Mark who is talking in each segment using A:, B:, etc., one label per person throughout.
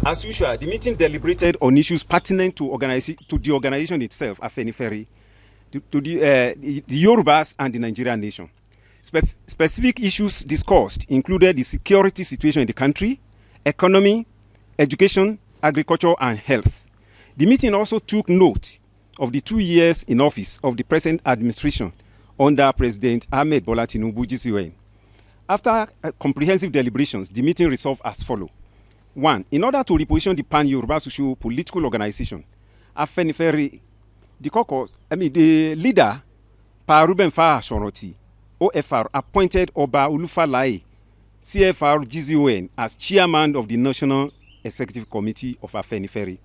A: As usual, the meeting deliberated on issues pertinent to the organization itself, Afenifere, to the Yorubas and the Nigerian nation. Specific issues discussed included the security situation in the country, economy, education, agriculture, and health. The meeting also took note of the 2 years in office of the present administration under President Ahmed Bola Tinubu GCON. After comprehensive deliberations, the meeting resolved as follows. 1. In order to reposition the Pan-Yoruba socio-political organization, Afenifere, the leader, Pa Ruben Fa Ashoroti, OFR, appointed Oba Olufalaye, CFR GCON, as chairman of the National Executive Committee of Afenifere.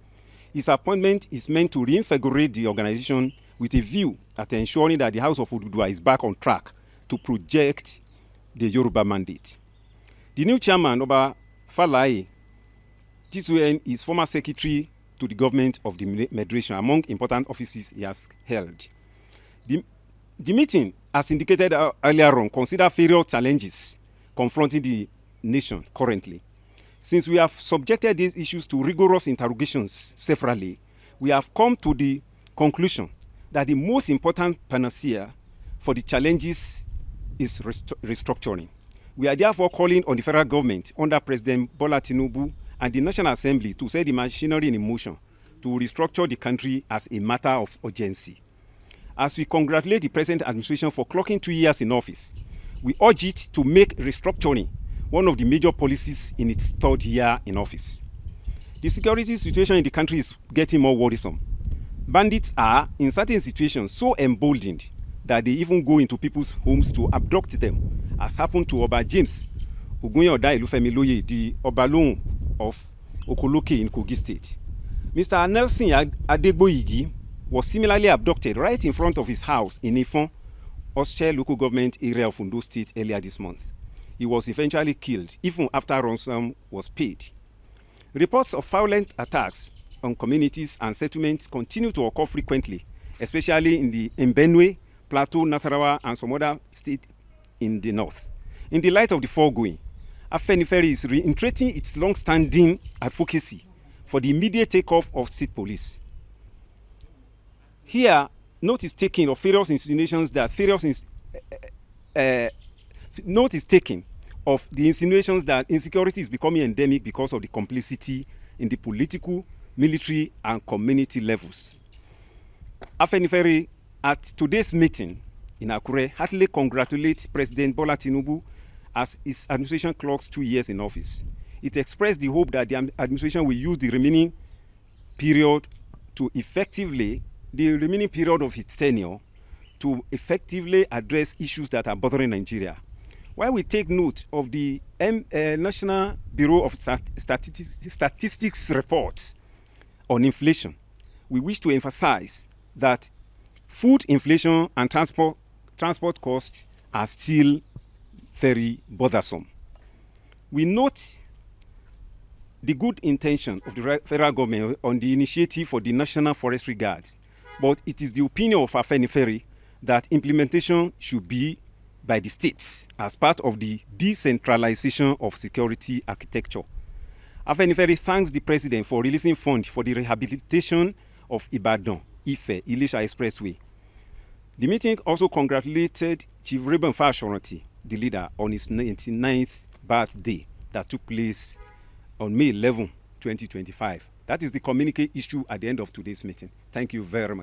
A: His appointment is meant to reinvigorate the organization with a view at ensuring that the House of Oduduwa is back on track to project the Yoruba mandate. The new chairman, Oba Falaye, GCON is former secretary to the government of the Federation, among important offices he has held. The meeting, as indicated earlier on, considered various challenges confronting the nation currently. Since we have subjected these issues to rigorous interrogations severally, we have come to the conclusion that the most important panacea for the challenges is restructuring. We are therefore calling on the federal government under President Bola Tinubu and the National Assembly to set the machinery in motion to restructure the country as a matter of urgency. As we congratulate the present administration for clocking 2 years in office, we urge it to make restructuring one of the major policies in its third year in office. The security situation in the country is getting more worrisome. Bandits are, in certain situations, so emboldened that they even go into people's homes to abduct them, as happened to Oba James Ogunyoda Ilufemiloye, the Obalon of Okoloke in Kogi State. Mr. Nelson Adegboyigi was similarly abducted right in front of his house in Ifon, Osche local government area of Ondo State earlier this month. He was eventually killed, even after ransom was paid. Reports of violent attacks on communities and settlements continue to occur frequently, especially in the Benue, Plateau, Nasarawa, and some other states in the north. In the light of the foregoing, Afenifere is reiterating its long-standing advocacy for the immediate takeoff of state police. Here, note is taken of various insinuations that insecurity is becoming endemic because of the complicity in the political, military, and community levels. Afenifere, at today's meeting in Akure, heartily congratulates President Bola Tinubu as his administration clocks 2 years in office. It expressed the hope that the administration will use the remaining period of its tenure to effectively address issues that are bothering Nigeria. While we take note of the National Bureau of Statistics reports on inflation, we wish to emphasize that food inflation and transport costs are still very bothersome. We note the good intention of the federal government on the initiative for the National Forestry Guards, but it is the opinion of Afenifere that implementation should be by the states as part of the decentralization of security architecture. Afenifere thanks the president for releasing funds for the rehabilitation of Ibadan, Ife, Ilesha Expressway. The meeting also congratulated Chief Ruben Fa Ashoroti, the leader, on his 99th birthday that took place on May 11, 2025. That is the communique issue at the end of today's meeting. Thank you very much.